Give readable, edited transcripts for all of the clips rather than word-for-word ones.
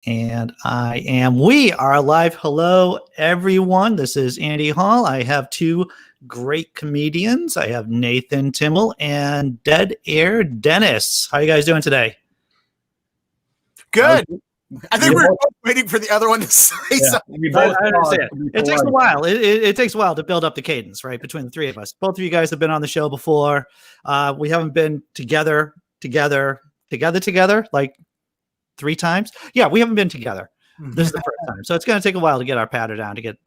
And we are live. Hello, everyone. This is Andy Hall. I have two great comedians. I have Nathan Timmel and Deadair Dennis. How are you guys doing today? Good. I think we're waiting for the other one to say something. I understand. It takes a while. It takes a while to build up the cadence, right? Between the three of us. Both of you guys have been on the show before. We haven't been together like 3 times. Yeah, we haven't been together. This is the first time. So it's going to take a while to get our patter down, to get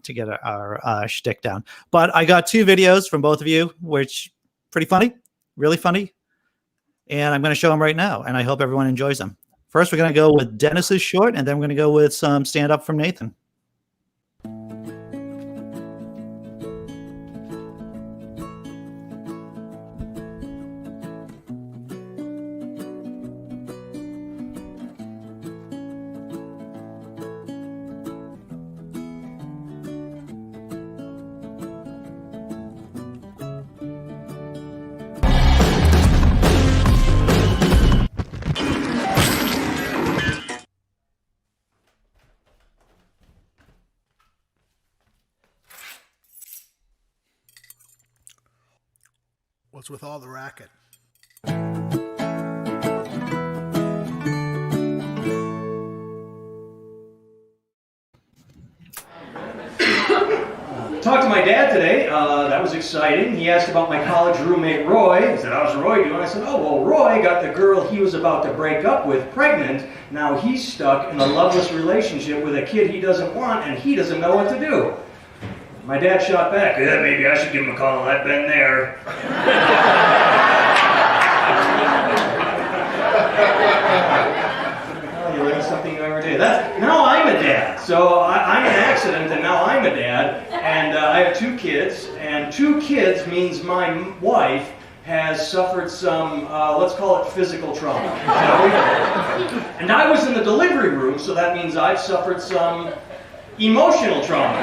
our shtick down. But I got 2 videos from both of you, which pretty funny, really funny. And I'm going to show them right now. And I hope everyone enjoys them. First, we're going to go with Dennis's short, and then we're going to go with some stand-up from Nathan. What's with all the racket? Talked to my dad today. That was exciting. He asked about my college roommate, Roy. He said, how's Roy doing? I said, oh, well, Roy got the girl he was about to break up with pregnant. Now he's stuck in a loveless relationship with a kid he doesn't want, and he doesn't know what to do. My dad shot back, yeah, maybe I should give him a call. I've been there. Well, you learn something new every day. Now I'm a dad. So I'm an accident, and now I'm a dad. And I have 2 kids. And 2 kids means my wife has suffered some, let's call it physical trauma. And I was in the delivery room, so that means I've suffered some emotional trauma,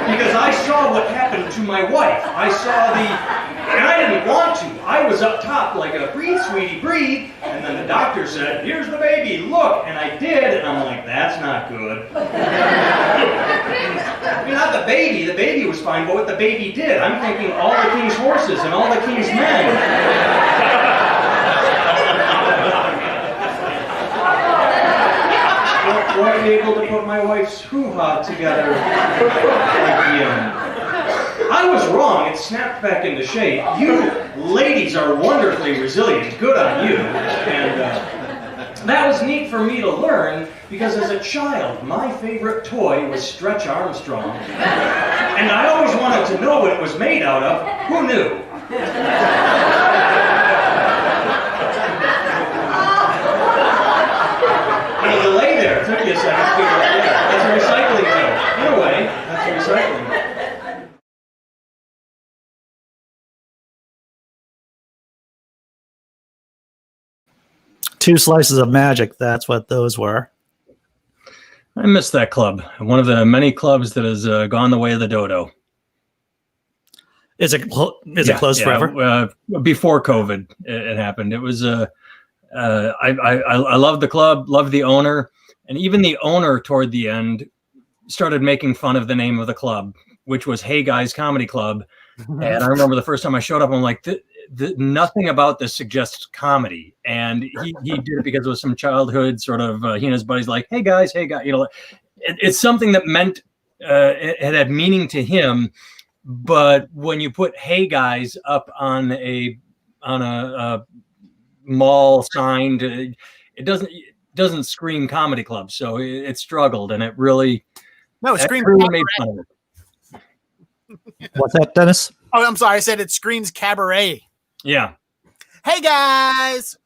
because I saw what happened to my wife. I saw and I didn't want to. I was up top like a breathe, sweetie, breathe, and then the doctor said, here's the baby, look, and I did, and I'm like, that's not good. I mean, not the baby was fine, but what the baby did, I'm thinking all the king's horses and all the king's men. Weren't able to put my wife's hoo-ha together again. I was wrong. It snapped back into shape. You ladies are wonderfully resilient. Good on you. And that was neat for me to learn, because as a child, my favorite toy was Stretch Armstrong. And I always wanted to know what it was made out of. Who knew? It took you a second to figure it out. That's a recycling joke. In a way, that's a recycling. 2 slices of magic. That's what those were. I miss that club. One of the many clubs that has gone the way of the dodo. Is it closed forever? Before COVID, it happened. It was I loved the club, loved the owner. And even the owner toward the end started making fun of the name of the club, which was Hey Guys Comedy Club. And I remember the first time I showed up, I'm like, nothing about this suggests comedy. And he did it because it was some childhood sort of, he and his buddies like, hey guys, you know, it's something that meant, it had meaning to him. But when you put Hey Guys up on a mall sign, it doesn't scream comedy club, so it struggled, and it really it screamed made fun of it. What's that, Dennis? Oh, I'm sorry, I said it screams cabaret. Yeah. Hey guys.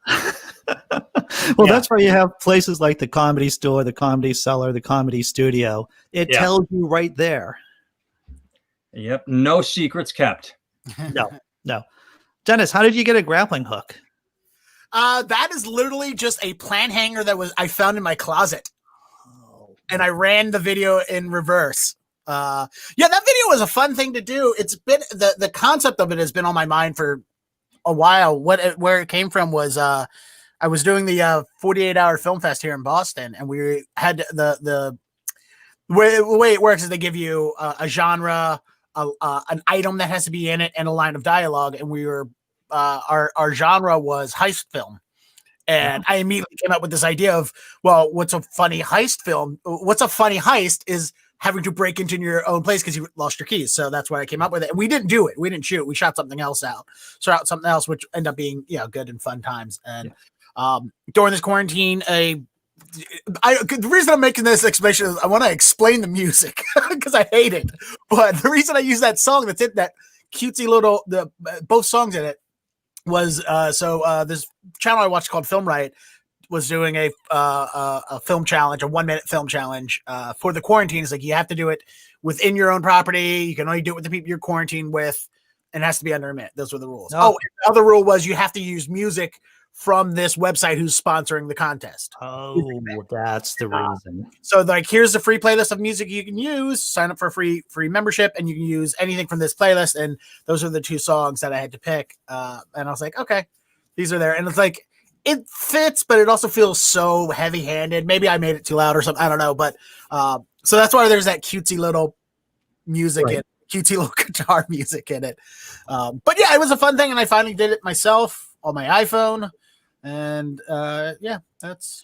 Well, that's why you have places like the Comedy Store, the Comedy Cellar, the Comedy Studio. It tells you right there. Yep, no secrets kept. No. Dennis, how did you get a grappling hook? That is literally just a plant hanger that I found in my closet. And I ran the video in reverse. That video was a fun thing to do. It's been the concept of it has been on my mind for a while. Where it came from was I was doing the 48-hour film fest here in Boston, and we had the way it works is they give you a genre, an item that has to be in it, and a line of dialogue. And we were our genre was heist film. And I immediately came up with this idea of, well, what's a funny heist film? What's a funny heist is having to break into your own place because you lost your keys. So that's why I came up with it. And we didn't do it. We didn't shoot. We shot something else out. Which ended up being, good and fun times. And during this quarantine, the reason I'm making this explanation is I want to explain the music because I hate it. But the reason I use that song that's it, that cutesy little, both songs in it, was this channel I watched called Film Riot was doing a film challenge, a 1-minute film challenge for the quarantine. It's like you have to do it within your own property. You can only do it with the people you're quarantined with, and it has to be under a minute. Those were the rules. And the other rule was you have to use music from this website who's sponsoring the contest. Oh, that's the reason. So like, here's the free playlist of music you can use. Sign up for a free membership, and you can use anything from this playlist. And those are the 2 songs that I had to pick. And I was like, okay, these are there. And it's like, it fits, but it also feels so heavy-handed. Maybe I made it too loud or something. I don't know. But so that's why there's that cutesy little music in it, cutesy little guitar music in it. But yeah, it was a fun thing, and I finally did it myself on my iPhone. And that's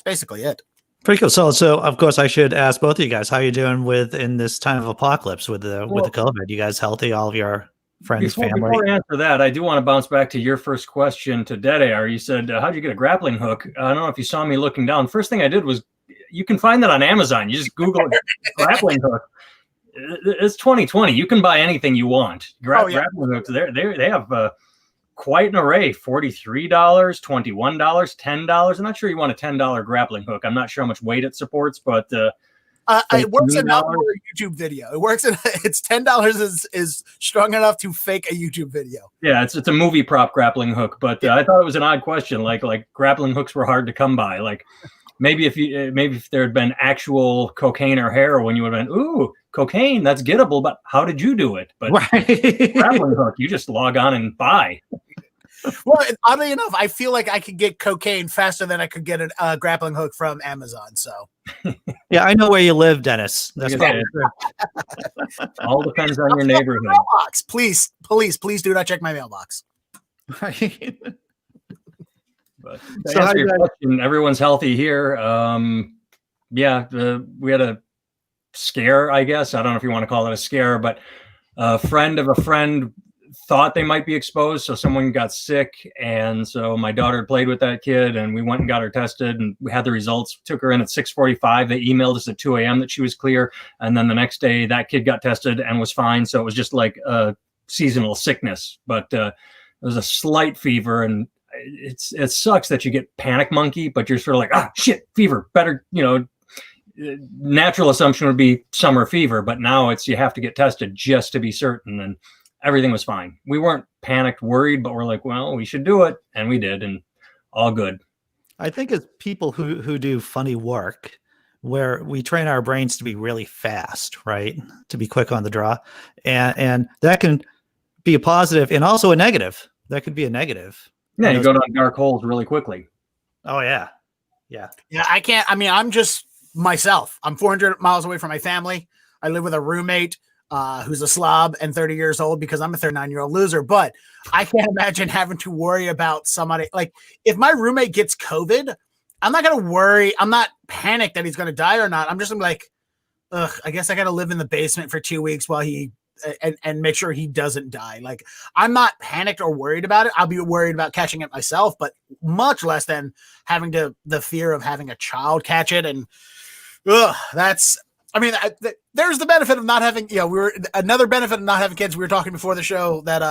basically it. Pretty cool. So of course I should ask both of you guys, how are you doing in this time of apocalypse with the COVID? You guys healthy? All of your friends, family? Before I answer that, I do want to bounce back to your first question to Deadair. You said, how'd you get a grappling hook? I don't know if you saw me looking down. First thing I did was, you can find that on Amazon. You just Google grappling hook. It's 2020. You can buy anything you want. Grappling hooks. They have quite an array: $43, $21, $10. I'm not sure you want a $10 grappling hook. I'm not sure how much weight it supports, but it works enough for a YouTube video. It works. It's $10 is strong enough to fake a YouTube video. Yeah, it's a movie prop grappling hook. But I thought it was an odd question. Like grappling hooks were hard to come by. Like maybe if there had been actual cocaine or heroin, you would have been, ooh, cocaine, that's gettable. But how did you do it? But grappling hook, you just log on and buy. Well, oddly enough, I feel like I could get cocaine faster than I could get a grappling hook from Amazon. So, yeah, I know where you live, Dennis. That's all depends on your neighborhood. Mailbox. Please do not check my mailbox. Right. But to answer your question, everyone's healthy here. We had a scare, I guess. I don't know if you want to call it a scare, but a friend of a friend thought they might be exposed, so someone got sick, and so my daughter played with that kid, and we went and got her tested, and we had the results. Took her in at 6:45. They emailed us at 2 a.m. that she was clear, and then the next day that kid got tested and was fine. So it was just like a seasonal sickness, but it was a slight fever, and it sucks that you get panic monkey, but you're sort of like, shit, fever, better, natural assumption would be summer fever, but now it's you have to get tested just to be certain. And everything was fine. We weren't panicked, worried, but we're like, well, we should do it. And we did, and all good. I think it's people who do funny work where we train our brains to be really fast, right? To be quick on the draw. And that can be a positive and also a negative. That could be a negative. Yeah, you go down dark holes really quickly. Oh, yeah. Yeah. Yeah, I can't. I mean, I'm just myself. I'm 400 miles away from my family. I live with a roommate who's a slob and 30 years old because I'm a 39-year-old loser. But I can't imagine having to worry about somebody. Like, if my roommate gets COVID, I'm not going to worry. I'm not panicked that he's going to die or not. I'm just gonna be like, I guess I got to live in the basement for 2 weeks while he and make sure he doesn't die. Like, I'm not panicked or worried about it. I'll be worried about catching it myself, but much less than having the fear of having a child catch it. And there's the benefit of not having, another benefit of not having kids. We were talking before the show that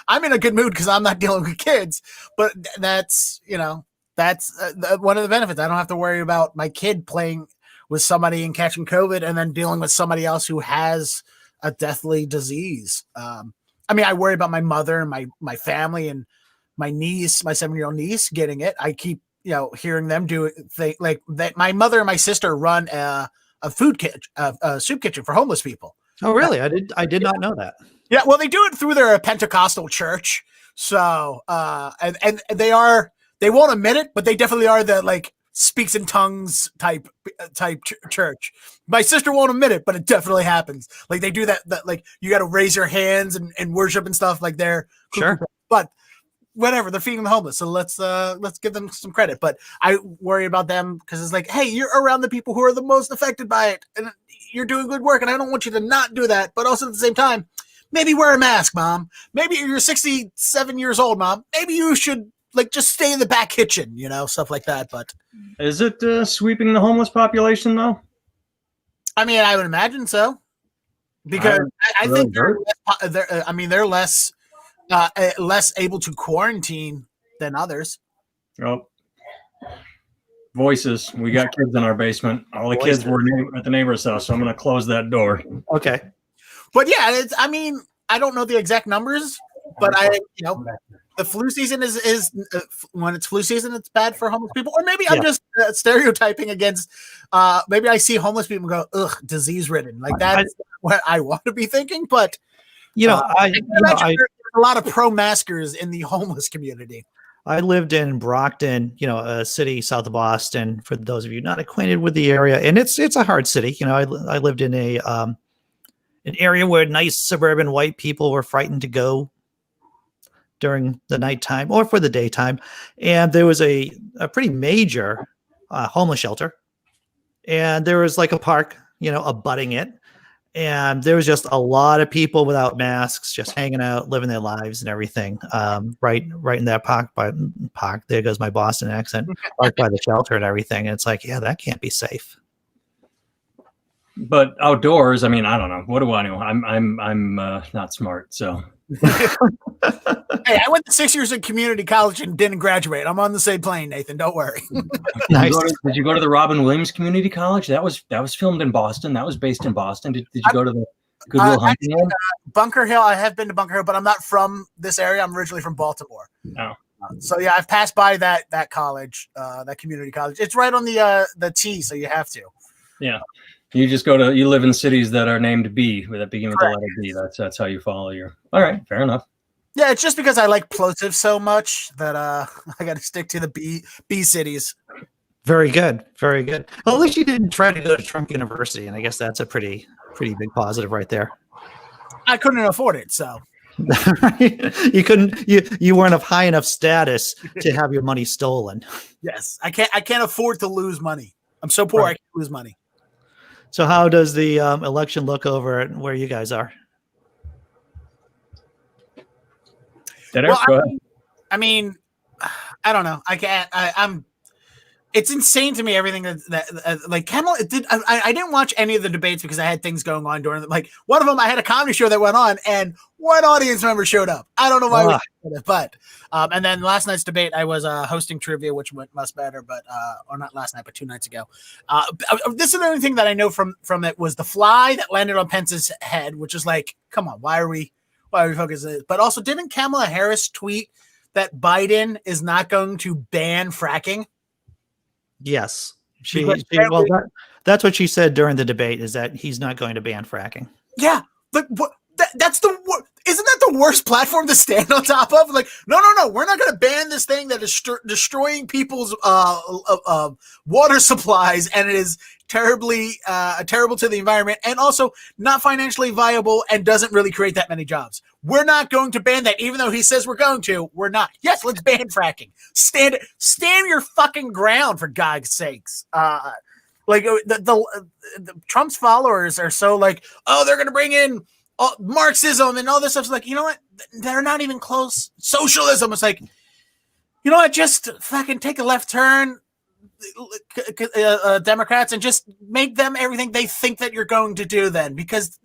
I'm in a good mood because I'm not dealing with kids, but that's one of the benefits. I don't have to worry about my kid playing with somebody and catching COVID and then dealing with somebody else who has a deathly disease. I worry about my mother and my family and my niece, my 7-year-old niece getting it. I keep, hearing them do things like that. My mother and my sister run a soup kitchen for homeless people. Oh, really? I did not know that. Yeah. Well, they do it through their Pentecostal church. So, and they are They won't admit it, but they definitely are the like speaks in tongues type church. My sister won't admit it, but it definitely happens. Like they do that like you got to raise your hands and worship and stuff like they're Sure. But whatever, they're feeding the homeless, so let's give them some credit. But I worry about them because it's like, hey, you're around the people who are the most affected by it, and you're doing good work, and I don't want you to not do that. But also at the same time, maybe wear a mask, Mom. Maybe you're 67 years old, Mom. Maybe you should like just stay in the back kitchen, stuff like that. But is it sweeping the homeless population though? I mean, I would imagine so, because I think they're less able to quarantine than others. Oh, voices. We got kids in our basement. All the kids were at the neighbor's house, so I'm going to close that door. Okay. But yeah, I don't know the exact numbers, but the flu season is when it's flu season, it's bad for homeless people. Or maybe I'm just stereotyping against. Maybe I see homeless people and go, "Ugh, disease ridden." Like that's what I want to be thinking. But there's a lot of pro-maskers in the homeless community. I lived in Brockton, a city south of Boston. For those of you not acquainted with the area, and it's a hard city. I lived in an area where nice suburban white people were frightened to go during the nighttime or for the daytime, and there was a pretty major homeless shelter, and there was like a park, abutting it. And there was just a lot of people without masks, just hanging out, living their lives and everything. Right in that park. There goes my Boston accent. Right by the shelter and everything. And it's like, yeah, that can't be safe. But outdoors, I mean, I don't know. What do I know? I'm not smart, so. Hey, I went to 6 years in community college and didn't graduate. I'm on the same plane, Nathan. Don't worry. Nice. Did you go to the Robin Williams Community College? That was filmed in Boston. That was based in Boston. Did you go to the Goodwill Hunting? Bunker Hill. I have been to Bunker Hill, but I'm not from this area. I'm originally from Baltimore. Oh. So yeah, I've passed by that college, that community college. It's right on the T, so you have to. Yeah. You just you live in cities that are named B, that begin with the letter B. That's how you follow your. All right, fair enough. Yeah, it's just because I like plosive so much that I got to stick to the B cities. Very good, very good. Well, at least you didn't try to go to Trump University, and I guess that's a pretty big positive right there. I couldn't afford it, so. You couldn't. You weren't of high enough status to have your money stolen. Yes, I can't afford to lose money. I'm so poor, I can't lose money. So how does the election look over at where you guys are? Well, I mean, I don't know. I can't. I'm. It's insane to me everything that like Kimmel did. I didn't watch any of the debates because I had things going on during like one of them. I had a comedy show that went on, and one audience member showed up. I don't know why, but and then last night's debate, I was hosting trivia, which went much better. But or not last night, but 2 nights ago. This is the only thing that I know from it was the fly that landed on Pence's head, which is like, come on, why are we focusing? But also, didn't Kamala Harris tweet that Biden is not going to ban fracking? Yes, that's what she said during the debate, is that he's not going to ban fracking. Yeah, but that's isn't that the worst platform to stand on top of? Like, no, we're not going to ban this thing that is destroying people's water supplies, and it is terrible to the environment, and also not financially viable and doesn't really create that many jobs. We're not going to ban that, even though he says we're going to. We're not. Yes, let's ban fracking. Stand your fucking ground, for God's sakes. Like the Trump's followers are so like, oh, they're going to bring in Marxism and all this stuff. It's like, you know what? They're not even close. Socialism. It's like, you know what? Just fucking take a left turn, Democrats, and just make them everything they think that you're going to do then, because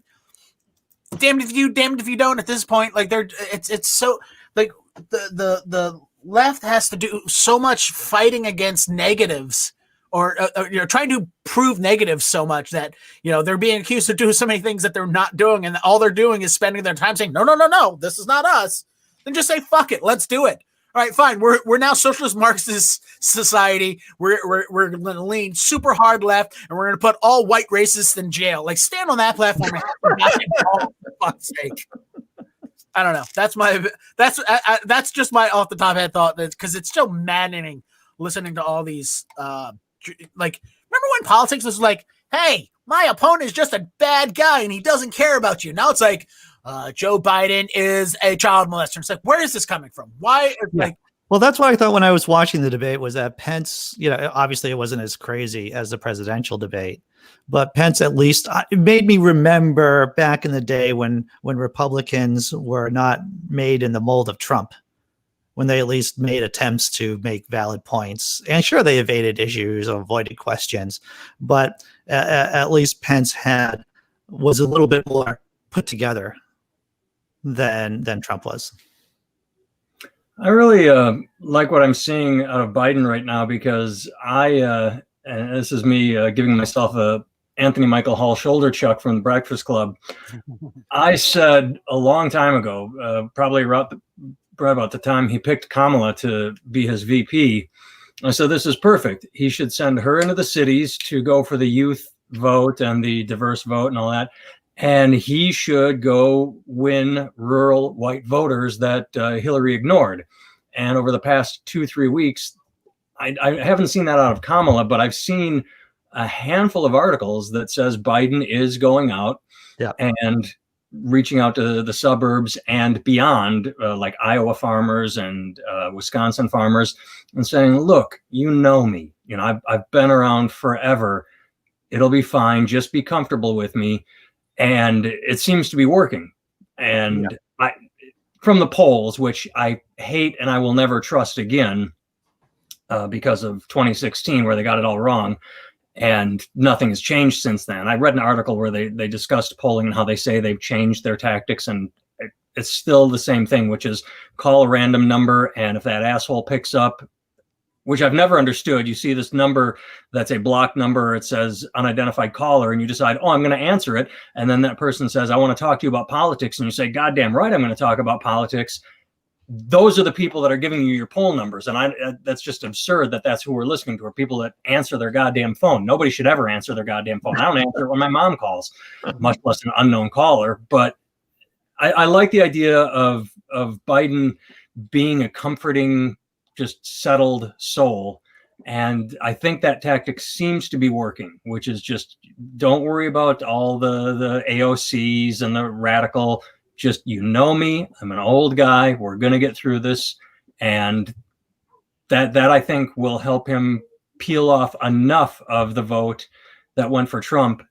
damned if you don't at this point. Like it's so like the left has to do so much fighting against negatives or trying to prove negatives so much that, they're being accused of doing so many things that they're not doing. And all they're doing is spending their time saying, no, this is not us. Then just say, fuck it. Let's do it. All right, fine. We're now socialist Marxist society. We're going to lean super hard left, and we're going to put all white racists in jail. Like, stand on that platform and for fuck's sake. I don't know. That's just my off the top head thought, because it's still maddening listening to all these like, remember when politics was like, hey, my opponent is just a bad guy and he doesn't care about you. Now it's like Joe Biden is a child molester. It's like, where is this coming from? Why? Like, well, that's what I thought when I was watching the debate, was that Pence, obviously it wasn't as crazy as the presidential debate, but Pence, at least, it made me remember back in the day when Republicans were not made in the mold of Trump, when they at least made attempts to make valid points. And sure, they evaded issues or avoided questions, but at least Pence was a little bit more put together than Trump was. I really like what I'm seeing out of Biden right now, because and this is me giving myself a Anthony Michael Hall shoulder chuck from the Breakfast Club. I said a long time ago, probably right about the time he picked Kamala to be his VP, I said, this is perfect. He should send her into the cities to go for the youth vote and the diverse vote and all that. And he should go win rural white voters that Hillary ignored. And over the past 2-3 weeks, I haven't seen that out of Kamala, but I've seen a handful of articles that says Biden is going out and reaching out to the suburbs and beyond, like Iowa farmers and Wisconsin farmers, and saying, look, you know me. I've been around forever. It'll be fine. Just be comfortable with me. And it seems to be working. And from the polls, which I hate and I will never trust again because of 2016, where they got it all wrong, and nothing has changed since then. I read an article where they discussed polling and how they say they've changed their tactics, and it's still the same thing, which is call a random number, and if that asshole picks up, which I've never understood. You see this number that's a blocked number. It says unidentified caller, and you decide, I'm going to answer it. And then that person says, I want to talk to you about politics. And you say, goddamn right, I'm going to talk about politics. Those are the people that are giving you your poll numbers. And that's just absurd that that's who we're listening to, are people that answer their goddamn phone. Nobody should ever answer their goddamn phone. I don't answer it when my mom calls, much less an unknown caller. But I like the idea of Biden being a comforting, just settled soul. And I think that tactic seems to be working, which is just don't worry about all the AOCs and the radical. Just, me, I'm an old guy. We're going to get through this. And that I think will help him peel off enough of the vote that went for Trump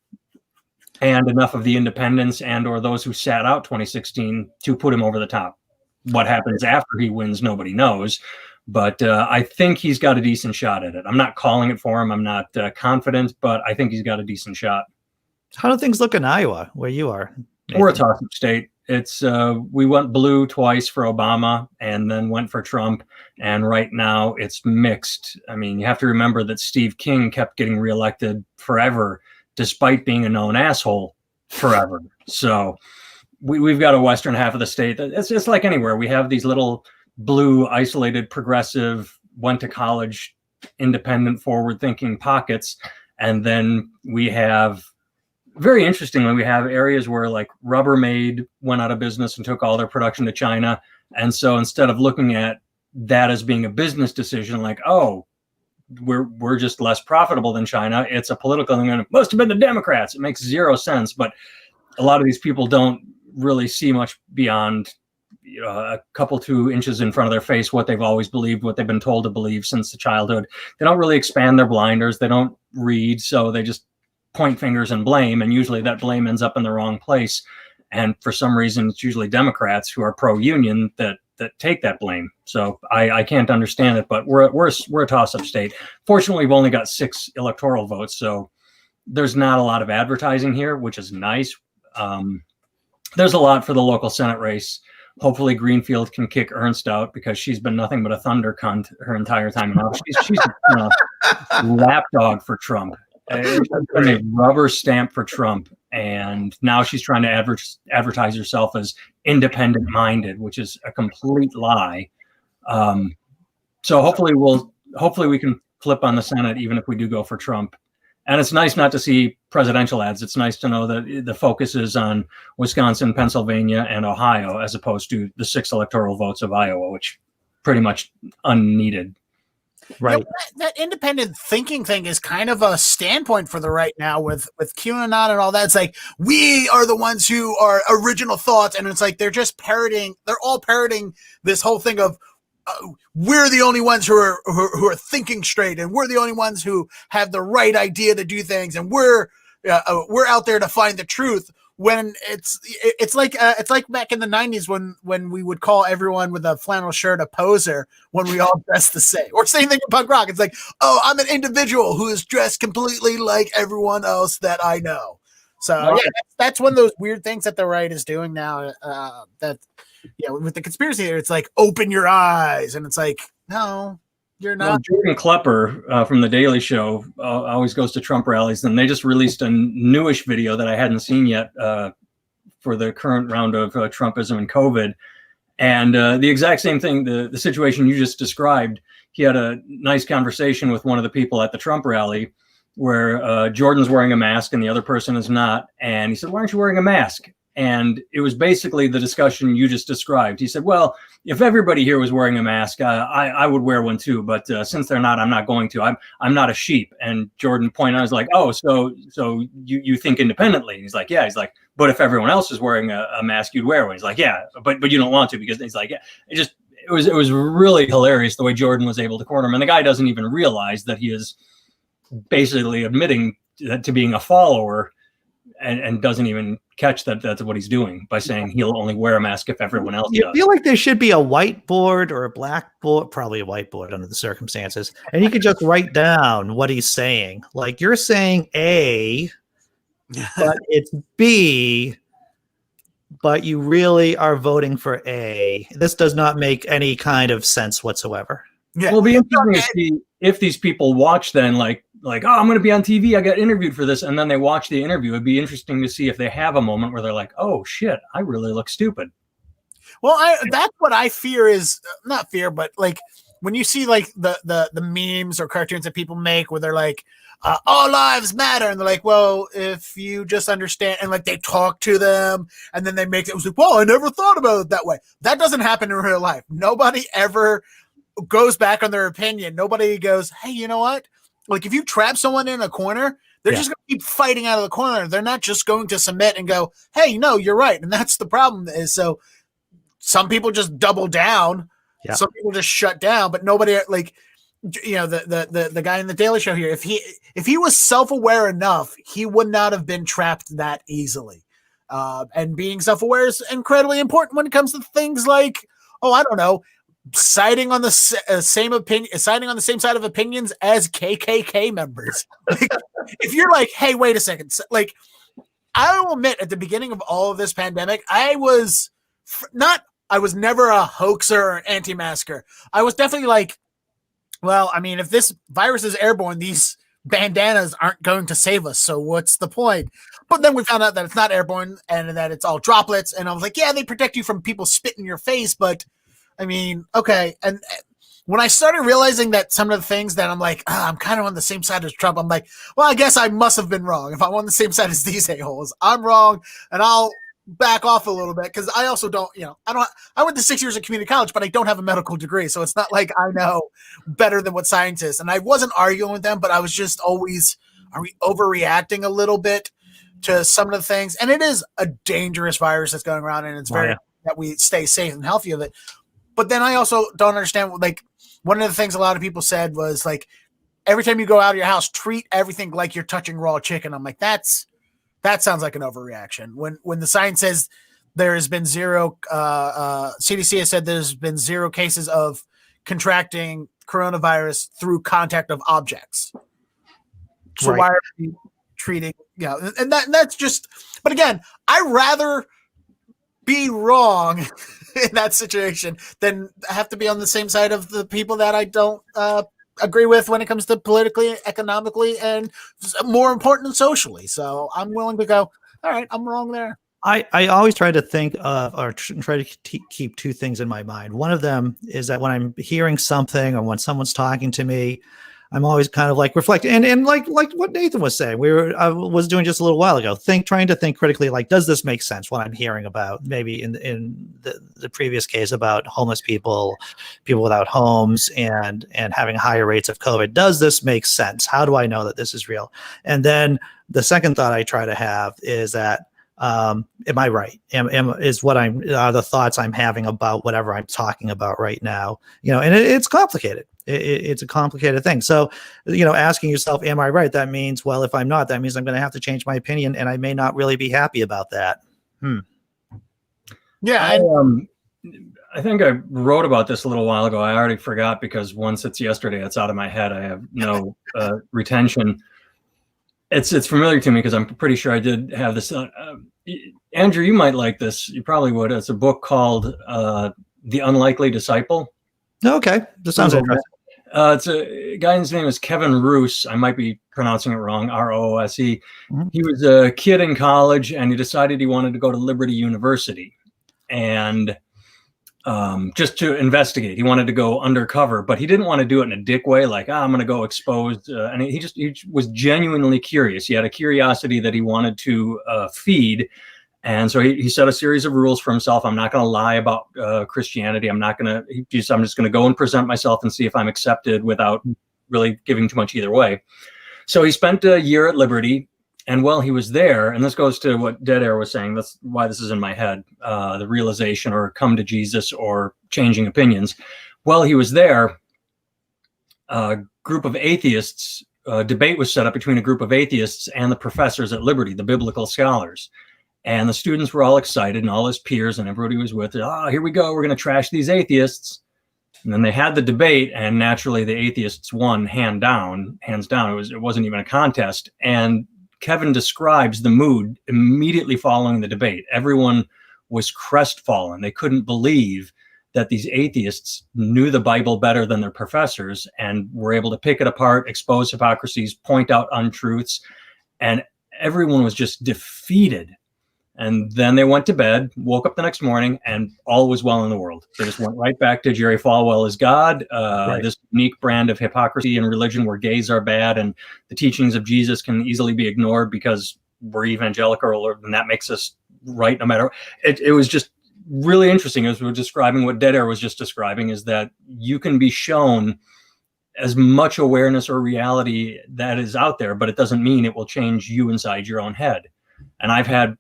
and enough of the independents and or those who sat out 2016 to put him over the top. What happens after he wins, nobody knows. But I think he's got a decent shot at it. I'm not calling it for him. I'm not confident, but I think he's got a decent shot. How do things look in Iowa, where you are, Nathan? We're a toss-up state. It's we went blue twice for Obama and then went for Trump. And right now it's mixed. I mean, you have to remember that Steve King kept getting reelected forever, despite being a known asshole forever. So we've got a western half of the state. It's like anywhere. We have these little blue, isolated, progressive, went to college, independent, forward-thinking pockets. And then we have, very interestingly, we have areas where like Rubbermaid went out of business and took all their production to China. And so instead of looking at that as being a business decision, like, oh, we're just less profitable than China, it's a political thing, and it must have been the Democrats. It makes zero sense. But a lot of these people don't really see much beyond a couple 2 inches in front of their face, what they've always believed, what they've been told to believe since the childhood. They don't really expand their blinders. They don't read. So they just point fingers and blame. And usually that blame ends up in the wrong place. And for some reason, it's usually Democrats who are pro-union that take that blame. So I can't understand it, but we're a toss-up state. Fortunately, we've only got 6 electoral votes. So there's not a lot of advertising here, which is nice. There's a lot for the local Senate race. Hopefully Greenfield can kick Ernst out, because she's been nothing but a thunder cunt her entire time in office. She's a lapdog for Trump, a rubber stamp for Trump. And now she's trying to advertise herself as independent minded, which is a complete lie. So hopefully we can flip on the Senate, even if we do go for Trump. And it's nice not to see presidential ads, it's nice to know that the focus is on Wisconsin, Pennsylvania, and Ohio, as opposed to the 6 electoral votes of Iowa, which pretty much unneeded. Right. You know, that independent thinking thing is kind of a standpoint for the right now with QAnon and all that. It's like, we are the ones who are original thoughts. And it's like, they're all parroting this whole thing of, we're the only ones who are thinking straight, and we're the only ones who have the right idea to do things, and we're out there to find the truth. When it's like back in the 90s when we would call everyone with a flannel shirt a poser when we all dressed the same. Or same thing in punk rock. It's like, oh, I'm an individual who is dressed completely like everyone else that I know. So yeah, that's one of those weird things that the right is doing now. With the conspiracy theory, it's like, open your eyes, and it's like, no, you're not. Well, Jordan Klepper from The Daily Show always goes to Trump rallies, and they just released a newish video that I hadn't seen yet for the current round of Trumpism and COVID. And the exact same thing, the situation you just described. He had a nice conversation with one of the people at the Trump rally where Jordan's wearing a mask and the other person is not. And he said, why aren't you wearing a mask? And it was basically the discussion you just described. He said, well, if everybody here was wearing a mask, I would wear one too. But since they're not, I'm not going to. I'm not a sheep. And Jordan pointed out, I was like, oh, so you think independently? He's like, yeah. He's like, but if everyone else is wearing a mask, you'd wear one. He's like, yeah, but you don't want to, because he's like, yeah. It was really hilarious the way Jordan was able to corner him. And the guy doesn't even realize that he is basically admitting to being a follower, and doesn't even catch that that's what he's doing by saying he'll only wear a mask if everyone else does. I feel like there should be a whiteboard or a blackboard, probably a whiteboard under the circumstances, and he could just write down what he's saying. Like, you're saying A, but it's B, but you really are voting for A. This does not make any kind of sense whatsoever. Yeah. Well, it'll be interesting to see if these people watch then, like, oh, I'm going to be on TV. I got interviewed for this. And then they watch the interview. It'd be interesting to see if they have a moment where they're like, oh, shit, I really look stupid. Well, that's what I fear is not fear, but like when you see like the memes or cartoons that people make where they're like, all lives matter. And they're like, well, if you just understand, and like they talk to them and then they make it was like, well, I never thought about it that way. That doesn't happen in real life. Nobody ever goes back on their opinion. Nobody goes, hey, you know what? Like, if you trap someone in a corner, they're just going to keep fighting out of the corner. They're not just going to submit and go, hey, no, you're right. And that's the problem is, so some people just double down. Yeah. Some people just shut down, but nobody, like, you know, the guy in the Daily Show here, if he was self-aware enough, he would not have been trapped that easily. And being self-aware is incredibly important when it comes to things like, oh, I don't know, siding on the same opinion, siding on the same side of opinions as KKK members. Like, if you're like, hey, wait a second, like, I will admit, at the beginning of all of this pandemic, I was never a hoaxer or anti-masker. I was definitely like, well, I mean, if this virus is airborne, these bandanas aren't going to save us. So what's the point? But then we found out that it's not airborne and that it's all droplets. And I was like, yeah, they protect you from people spitting in your face, but I mean, okay. And when I started realizing that some of the things that I'm like, I'm kind of on the same side as Trump, I'm like, well, I guess I must have been wrong. If I'm on the same side as these a-holes, I'm wrong, and I'll back off a little bit, because I also don't, I went to 6 years of community college, but I don't have a medical degree, so it's not like I know better than what scientists. And I wasn't arguing with them, but I was just always, are we overreacting a little bit to some of the things? And it is a dangerous virus that's going around, and it's very that we stay safe and healthy of it. But then I also don't understand, like, one of the things a lot of people said was, like, every time you go out of your house, treat everything like you're touching raw chicken. I'm like, that sounds like an overreaction. When the science says there has been zero, CDC has said there's been 0 cases of contracting coronavirus through contact of objects. So why are we treating, and that's just, but again, I'd rather be wrong in that situation than have to be on the same side of the people that I don't agree with when it comes to politically, economically, and more important, socially. So I'm willing to go, all right, I'm wrong there. I always try to think of, or try to keep 2 things in my mind. One of them is that when I'm hearing something or when someone's talking to me, I'm always kind of like reflecting, and like what Nathan was saying, I was doing just a little while ago, trying to think critically, like, does this make sense? What I'm hearing about, maybe in the previous case about homeless people without homes, and having higher rates of COVID, does this make sense? How do I know that this is real? And then the second thought I try to have is that, am I right? Are the thoughts I'm having about whatever I'm talking about right now, and it's complicated. It's a complicated thing. So, asking yourself, am I right? That means, well, if I'm not, that means I'm going to have to change my opinion, and I may not really be happy about that. Yeah. I think I wrote about this a little while ago. I already forgot because once it's yesterday, it's out of my head. I have no retention. It's familiar to me because I'm pretty sure I did have this. Andrew, you might like this. You probably would. It's a book called The Unlikely Disciple. Okay. This sounds interesting. It's a guy's name is Kevin Roose. I might be pronouncing it wrong. Roose. Mm-hmm. He was a kid in college, and he decided he wanted to go to Liberty University, and just to investigate. He wanted to go undercover, but he didn't want to do it in a dick way, like, I'm going to go expose. And he was genuinely curious. He had a curiosity that he wanted to feed. And so he set a series of rules for himself. I'm not going to lie about Christianity. I'm just going to go and present myself and see if I'm accepted without really giving too much either way. So he spent a year at Liberty. And while he was there, and this goes to what Deadair was saying, that's why this is in my head, the realization or come to Jesus or changing opinions. While he was there, a group of atheists, debate was set up between a group of atheists and the professors at Liberty, the biblical scholars. And the students were all excited, and all his peers and everybody was with it. Oh, here we go. We're going to trash these atheists. And then they had the debate, and naturally the atheists won hands down. It wasn't even a contest. And Kevin describes the mood immediately following the debate. Everyone was crestfallen. They couldn't believe that these atheists knew the Bible better than their professors and were able to pick it apart, expose hypocrisies, point out untruths, and everyone was just defeated. And then they went to bed, woke up the next morning, and all was well in the world. They just went right back to Jerry Falwell is God, right. This unique brand of hypocrisy in religion where gays are bad and the teachings of Jesus can easily be ignored because we're evangelical, and that makes us right no matter. It was just really interesting as we were describing what Deadair was just describing, is that you can be shown as much awareness or reality that is out there, but it doesn't mean it will change you inside your own head. And I've had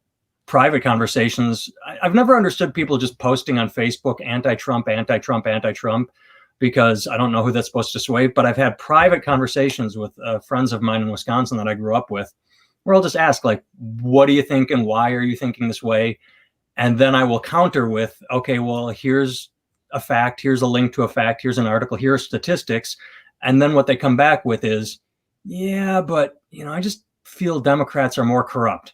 private conversations. I've never understood people just posting on Facebook, anti-Trump, anti-Trump, anti-Trump, because I don't know who that's supposed to sway. But I've had private conversations with friends of mine in Wisconsin that I grew up with, where I'll just ask, like, what do you think and why are you thinking this way? And then I will counter with, okay, well, here's a fact, here's a link to a fact, here's an article, here are statistics. And then what they come back with is, yeah, but, I just feel Democrats are more corrupt.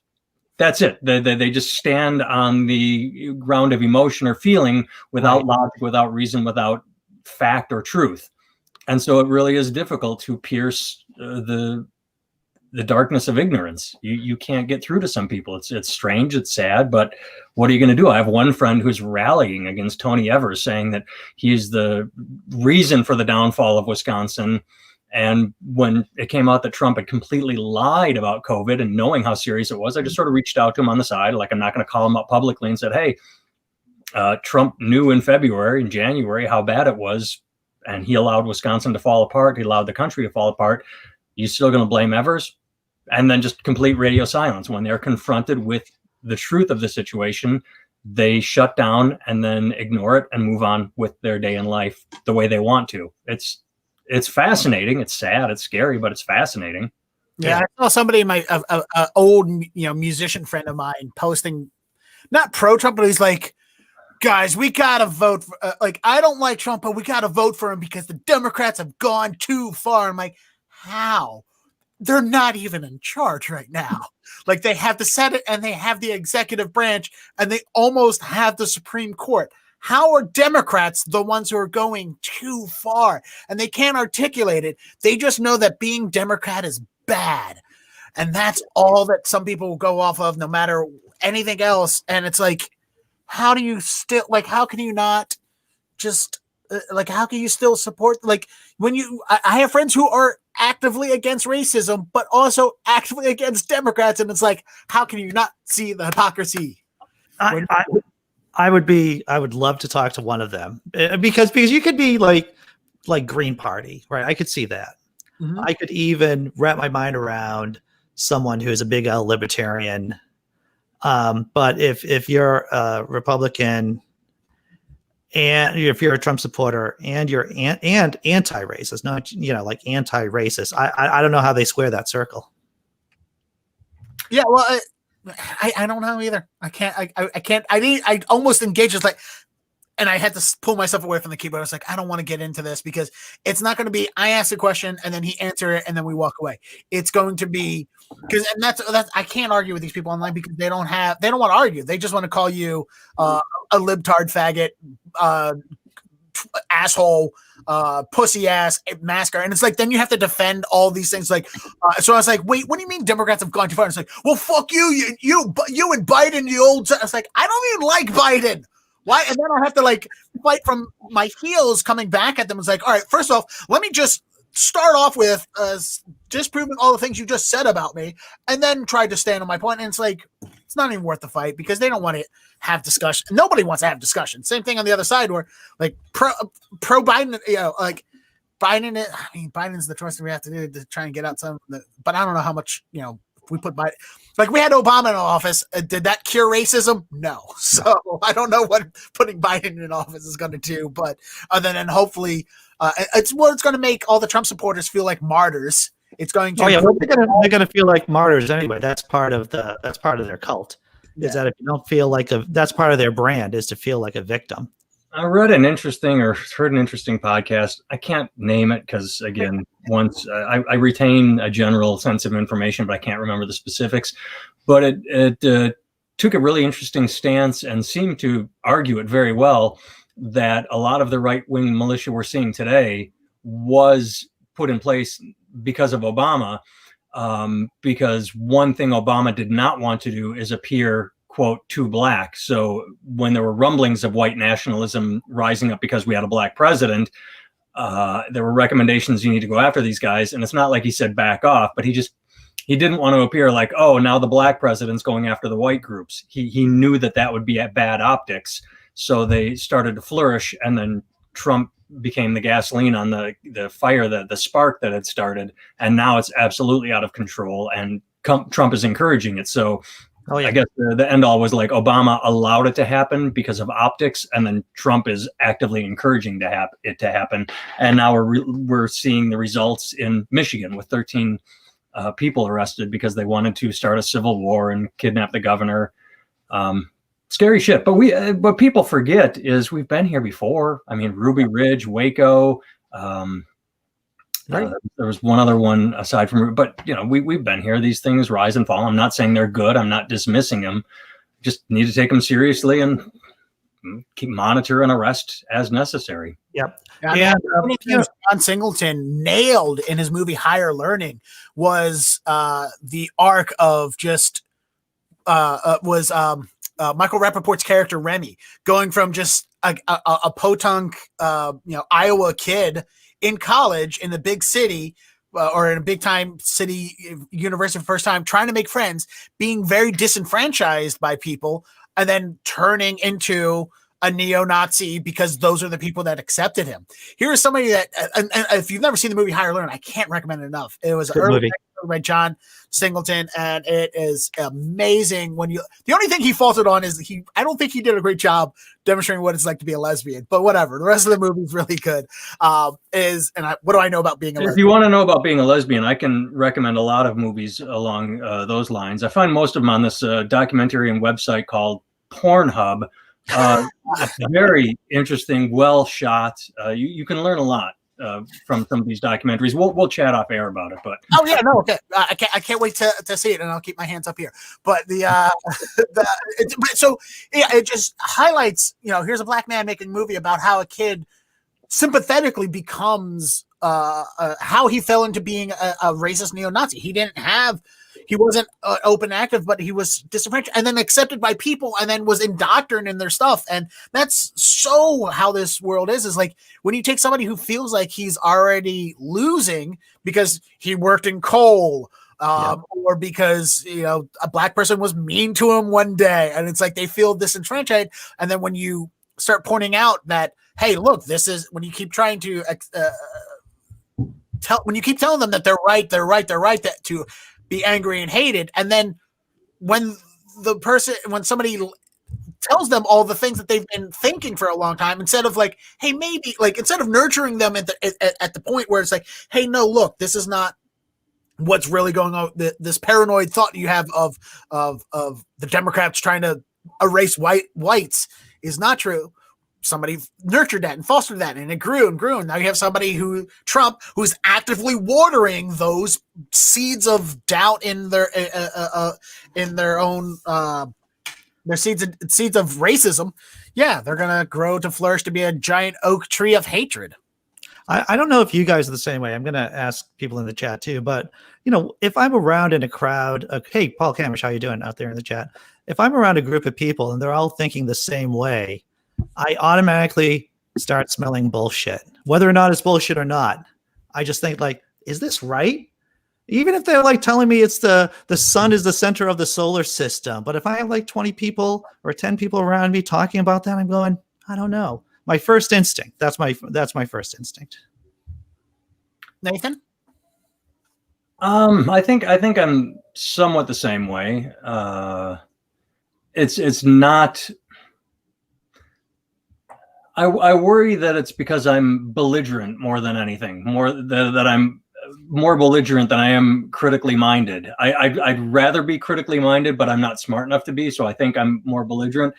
That's it. They just stand on the ground of emotion or feeling without logic, without reason, without fact or truth. And so it really is difficult to pierce the darkness of ignorance. You can't get through to some people. It's strange. It's sad. But what are you going to do? I have one friend who's rallying against Tony Evers, saying that he's the reason for the downfall of Wisconsin. And when it came out that Trump had completely lied about COVID and knowing how serious it was, I just sort of reached out to him on the side. Like, I'm not going to call him up publicly and said, hey, Trump knew in January, how bad it was. And he allowed Wisconsin to fall apart. He allowed the country to fall apart. You still going to blame Evers? And then just complete radio silence. When they're confronted with the truth of the situation, they shut down and then ignore it and move on with their day in life the way they want to. It's fascinating. It's sad. It's scary, but it's fascinating. Yeah, I saw somebody, my old musician friend of mine, posting, not pro-Trump, but he's like, guys, we gotta vote for. I don't like Trump, but we gotta vote for him because the Democrats have gone too far. I'm like, how? They're not even in charge right now. Like, they have the Senate and they have the executive branch and they almost have the Supreme Court. How are Democrats the ones who are going too far? And they can't articulate it. They just know that being Democrat is bad. And that's all that some people will go off of, no matter anything else. And it's like, how do you still, how can you not just, how can you still support, when I have friends who are actively against racism, but also actively against Democrats. And it's like, how can you not see the hypocrisy? I would love to talk to one of them because you could be like Green Party, right? I could see that. Mm-hmm. I could even wrap my mind around someone who's a big L libertarian. But if you're a Republican and if you're a Trump supporter and you're and anti-racist, not like anti-racist, I don't know how they square that circle. Yeah, well, I don't know either. I can't. I almost engaged as like, and I had to pull myself away from the keyboard. I was like, I don't want to get into this because it's not going to be. I ask a question and then he answer it and then we walk away. It's going to be because, and that's I can't argue with these people online because they don't want to argue. They just want to call you a libtard, faggot, asshole, pussy ass, masker, and it's like then you have to defend all these things. Like, so I was like, wait, what do you mean Democrats have gone too far? And it's like, well, fuck you and Biden, the old. I was like, I don't even like Biden. Why? And then I have to like fight from my heels coming back at them. It's like, all right, first off, let me just start off with disproving all the things you just said about me, and then try to stand on my point. And it's like, it's not even worth the fight because they don't want to have discussion. Nobody wants to have discussion. Same thing on the other side where like pro Biden, like Biden. I mean, Biden's the choice that we have to do to try and get out some. But I don't know how much if we put Biden. Like we had Obama in office. Did that cure racism? No. So I don't know what putting Biden in office is going to do. But other than hopefully, it's going to make all the Trump supporters feel like martyrs. It's going to. Oh yeah, well, they're going to feel like martyrs anyway. That's part of their cult. Yeah. Is that if you don't feel like that's part of their brand is to feel like a victim. I read an interesting or heard an interesting podcast. I can't name it because, again, once I retain a general sense of information, but I can't remember the specifics. But it took a really interesting stance and seemed to argue it very well that a lot of the right-wing militia we're seeing today was put in place because of Obama, because one thing Obama did not want to do is appear, quote, too black. So when there were rumblings of white nationalism rising up because we had a black president, there were recommendations you need to go after these guys. And it's not like he said back off, but he didn't want to appear like, oh, now the black president's going after the white groups. He knew that would be at bad optics. So they started to flourish. And then Trump became the gasoline on the fire, the spark that had started. And now it's absolutely out of control. And Trump is encouraging it. So I guess the end all was like Obama allowed it to happen because of optics, and then Trump is actively encouraging it to happen. And now we're seeing the results in Michigan with 13 people arrested because they wanted to start a civil war and kidnap the governor. Scary shit. But what people forget is we've been here before. I mean, Ruby Ridge, Waco. Right. There was one other one aside from, but we've been here. These things rise and fall. I'm not saying they're good. I'm not dismissing them. Just need to take them seriously and monitor and arrest as necessary. Yep. And John Singleton nailed in his movie Higher Learning was the arc of just Michael Rappaport's character Remy going from just a podunk Iowa kid in college in the big city or in a big time city university for the first time, trying to make friends, being very disenfranchised by people, and then turning into a neo-Nazi because those are the people that accepted him. Here's somebody that, and if you've never seen the movie Higher Learning, I can't recommend it enough. It was an early by John Singleton, and it is amazing. The only thing he faltered on is I don't think he did a great job demonstrating what it's like to be a lesbian, but whatever. The rest of the movie is really good. What do I know about being a lesbian? If you want to know about being a lesbian, I can recommend a lot of movies along those lines. I find most of them on this documentary and website called Pornhub. Very interesting, well shot. You can learn a lot from some of these documentaries. We'll chat off air about it, but okay. I can't wait to see it, and I'll keep my hands up here. But it just highlights. Here's a black man making a movie about how a kid sympathetically becomes how he fell into being a racist neo-Nazi. He didn't have open active, but he was disenfranchised and then accepted by people and then was indoctrinated in their stuff. And that's so how this world is like when you take somebody who feels like he's already losing because he worked in coal, or because, a black person was mean to him one day. And it's like they feel disenfranchised. And then when you start pointing out that, hey, look, this is when you keep trying to when you keep telling them that they're right, that to be angry and hated. And then when somebody tells them all the things that they've been thinking for a long time, instead of like, hey, maybe like, instead of nurturing them at the point where it's like, hey, no, look, this is not what's really going on. This paranoid thought you have of the Democrats trying to erase whites is not true. Somebody nurtured that and fostered that, and it grew and grew. And now you have somebody Trump, who's actively watering those seeds of doubt in their own their seeds of racism. Yeah, they're gonna grow to flourish to be a giant oak tree of hatred. I don't know if you guys are the same way. I'm going to ask people in the chat too. But, if I'm around in a crowd, hey, Paul Camish, how you doing out there in the chat? If I'm around a group of people and they're all thinking the same way, I automatically start smelling bullshit. Whether or not it's bullshit or not, I just think like, is this right? Even if they're like telling me it's the sun is the center of the solar system. But if I have like 20 people or 10 people around me talking about that, I'm going, I don't know. My first instinct. That's my first instinct. Nathan? I think I'm somewhat the same way. It's not. I worry that it's because I'm belligerent more than anything. That I'm more belligerent than I am critically minded. I'd rather be critically minded, but I'm not smart enough to be. So I think I'm more belligerent.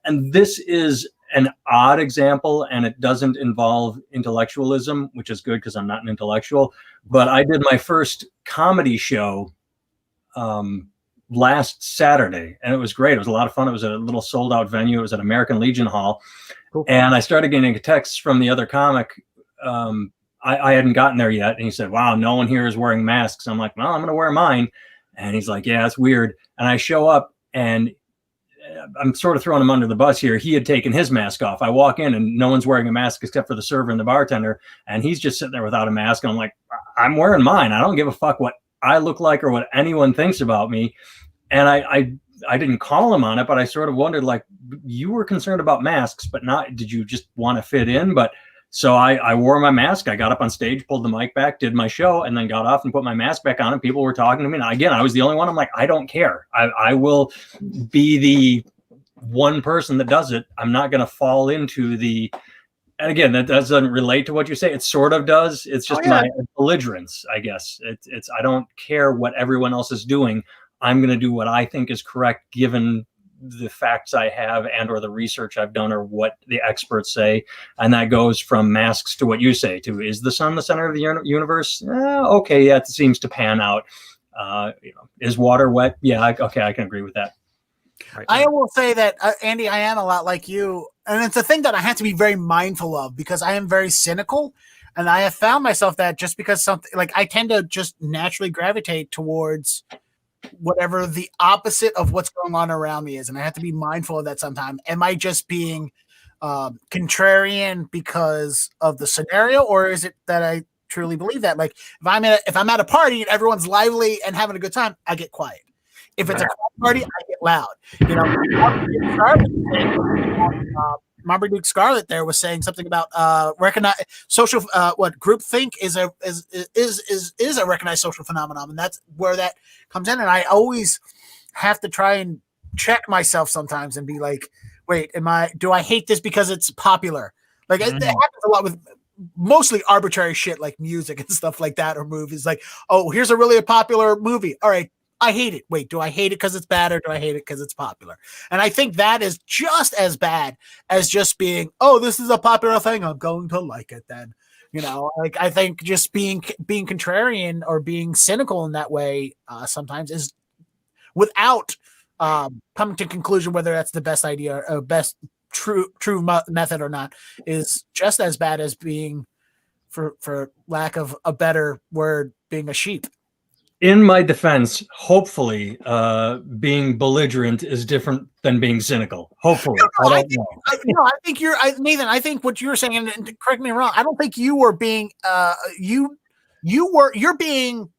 And this is an odd example, and it doesn't involve intellectualism, which is good because I'm not an intellectual. But I did my first comedy show last Saturday, and it was great. It was a lot of fun. It was a little sold out venue. It was at American Legion Hall. Cool. And I started getting texts from the other comic. I hadn't gotten there yet. And he said, wow, no one here is wearing masks. I'm like, well, I'm going to wear mine. And he's like, yeah, it's weird. And I show up, and I'm sort of throwing him under the bus here. He had taken his mask off. I walk in and no one's wearing a mask except for the server and the bartender. And he's just sitting there without a mask. And I'm like, I'm wearing mine. I don't give a fuck what I look like or what anyone thinks about me. And I didn't call him on it, but I sort of wondered, like, you were concerned about masks, but not, did you just want to fit in? But so I wore my mask. I got up on stage, pulled the mic back, did my show, and then got off and put my mask back on, and people were talking to me. And again, I was the only one. I'm like, I don't care. I will be the one person that does it. I'm not going to fall into the, and again, that doesn't relate to what you say. It sort of does. It's just my belligerence, I guess. It's I don't care what everyone else is doing. I'm going to do what I think is correct, given the facts I have and or the research I've done or what the experts say. And that goes from masks to what you say, to is the sun the center of the universe? Okay, yeah, it seems to pan out. Is water wet? Yeah, okay, I can agree with that. Right. I will say that, Andy, I am a lot like you. And it's a thing that I have to be very mindful of because I am very cynical. And I have found myself that just because something, like, I tend to just naturally gravitate towards whatever the opposite of what's going on around me is. And I have to be mindful of that sometimes. Am I just being contrarian because of the scenario, or is it that I truly believe that? Like, if I'm at a party and everyone's lively and having a good time, I get quiet. If it's a quiet party, I get loud. Marmaduke Scarlet there was saying something about recognize social what groupthink is a recognized social phenomenon, and that's where that comes in. And I always have to try and check myself sometimes and be like, wait, do I hate this because it's popular? Like it happens a lot with mostly arbitrary shit like music and stuff like that, or movies. Like, oh, here's a popular movie. All right, I hate it. Wait, do I hate it because it's bad, or do I hate it because it's popular? And I think that is just as bad as just being, oh, this is a popular thing, I'm going to like it then. Like, I think just being contrarian or being cynical in that way sometimes is, without coming to conclusion whether that's the best idea or best true method or not, is just as bad as being, for lack of a better word, being a sheep. in my defense, hopefully, being belligerent is different than being cynical. Hopefully, I think you're Nathan. I think what you were saying, and correct me wrong. I don't think you were being you're being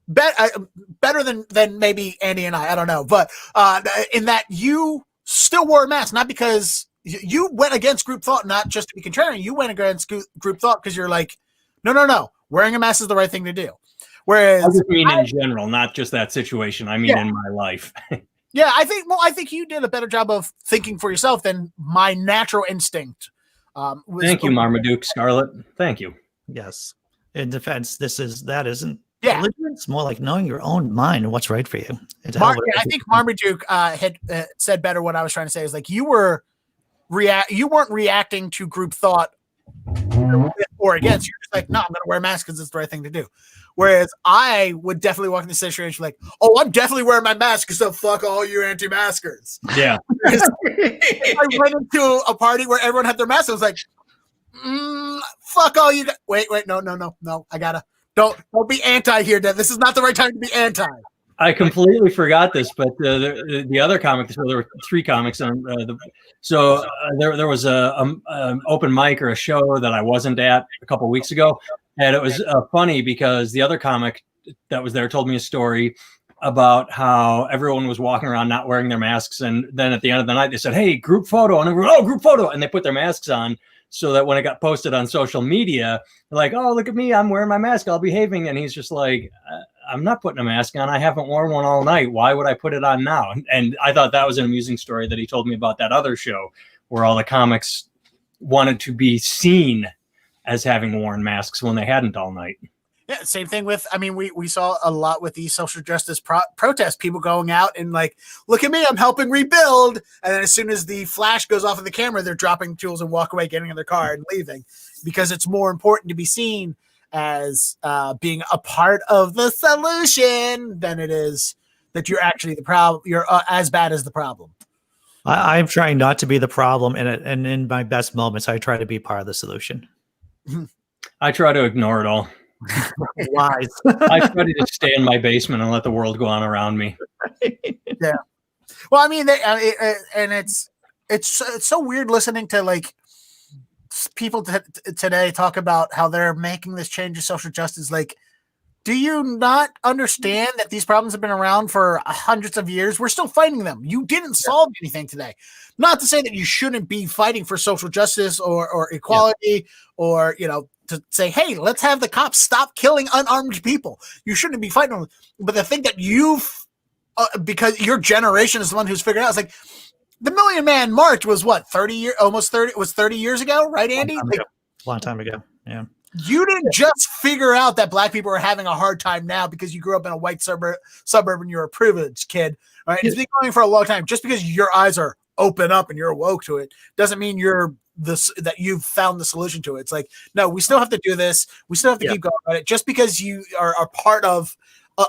better than maybe Andy and I don't know, but in that you still wore a mask, not because you went against group thought, not just to be contrarian. You went against group thought because you're like, no, wearing a mask is the right thing to do. Whereas I just mean in general, not just that situation. I mean in my life. Yeah, I think you did a better job of thinking for yourself than my natural instinct. Thank you, Marmaduke Scarlet. Thank you. Yes. In defense, that isn't. Yeah, it's more like knowing your own mind and what's right for you. I think Marmaduke had said better what I was trying to say is like you weren't reacting to group thought or against. You're just like, no, I'm going to wear a mask because it's the right thing to do. Whereas I would definitely walk in the situation like, oh, I'm definitely wearing my mask, so fuck all you anti-maskers. Yeah. I went into a party where everyone had their masks. I was like, fuck all you. Wait, no. I gotta. Don't be anti here, Dad. This is not the right time to be anti. I completely forgot this, but the other comic. So there were 3 comics on. There was a open mic or a show that I wasn't at a couple of weeks ago, and it was funny because the other comic that was there told me a story about how everyone was walking around not wearing their masks, and then at the end of the night they said, "Hey, group photo," and everyone, "Oh, group photo," and they put their masks on. So that when it got posted on social media, they're like, "Oh, look at me, I'm wearing my mask, I'll behaving." And he's just like, "I'm not putting a mask on. I haven't worn one all night. Why would I put it on now?" And I thought that was an amusing story that he told me about that other show where all the comics wanted to be seen as having worn masks when they hadn't all night. Yeah, same thing with, we saw a lot with these social justice protests, people going out and like, look at me, I'm helping rebuild. And then as soon as the flash goes off of the camera, they're dropping tools and walk away, getting in their car and leaving because it's more important to be seen as being a part of the solution than it is that you're actually the problem. You're as bad as the problem. I'm trying not to be the problem, and in my best moments, I try to be part of the solution. I try to ignore it all. Wise. I try to just stay in my basement and let the world go on around me. Yeah. Well, and it's so weird listening to like people today talk about how they're making this change of social justice. Like, do you not understand that these problems have been around for hundreds of years? We're still fighting them. You didn't solve anything today. Not to say that you shouldn't be fighting for social justice or equality or, to say, hey, let's have the cops stop killing unarmed people. You shouldn't be fighting them. But the thing that because your generation is the one who's figured out, it's like the Million Man March was what, 30 years ago, right, Andy? Long time ago. Yeah. You didn't just figure out that black people are having a hard time now because you grew up in a white suburb and you're a privileged kid. Right? It's been going for a long time. Just because your eyes are open up and you're awoke to it doesn't mean that you've found the solution to it. It's like, no, we still have to do this. We still have to keep going on it. Just because you are part of